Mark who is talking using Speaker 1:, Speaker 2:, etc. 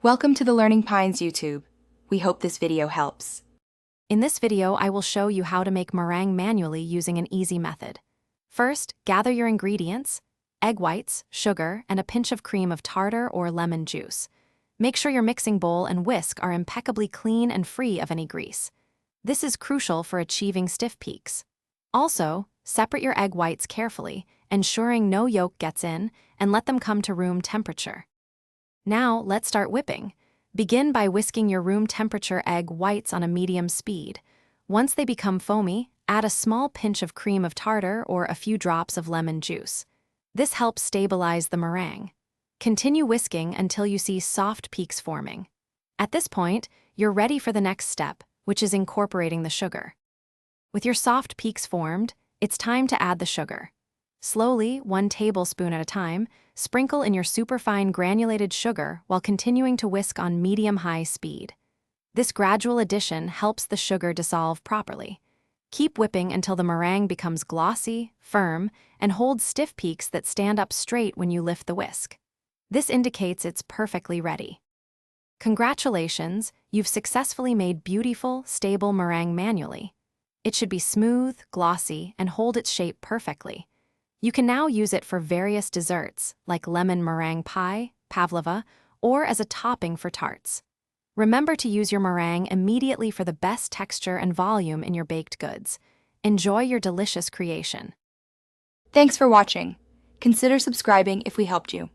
Speaker 1: Welcome to the Learning Pines YouTube. We hope this video helps.
Speaker 2: In this video, I will show you how to make meringue manually using an easy method. First, gather your ingredients: egg whites, sugar, and a pinch of cream of tartar or lemon juice. Make sure your mixing bowl and whisk are impeccably clean and free of any grease. This is crucial for achieving stiff peaks. Also, separate your egg whites carefully, ensuring no yolk gets in, and let them come to room temperature. Now, let's start whipping. Begin by whisking your room temperature egg whites on a medium speed. Once they become foamy, add a small pinch of cream of tartar or a few drops of lemon juice. This helps stabilize the meringue. Continue whisking until you see soft peaks forming. At this point, you're ready for the next step, which is incorporating the sugar. With your soft peaks formed, it's time to add the sugar. Slowly, 1 tablespoon at a time, sprinkle in your superfine granulated sugar while continuing to whisk on medium-high speed. This gradual addition helps the sugar dissolve properly. Keep whipping until the meringue becomes glossy, firm, and holds stiff peaks that stand up straight when you lift the whisk. This indicates it's perfectly ready. Congratulations, you've successfully made beautiful, stable meringue manually. It should be smooth, glossy, and hold its shape perfectly. You can now use it for various desserts, like lemon meringue pie, pavlova, or as a topping for tarts. Remember to use your meringue immediately for the best texture and volume in your baked goods. Enjoy your delicious creation.
Speaker 1: Thanks for watching. Consider subscribing if we helped you.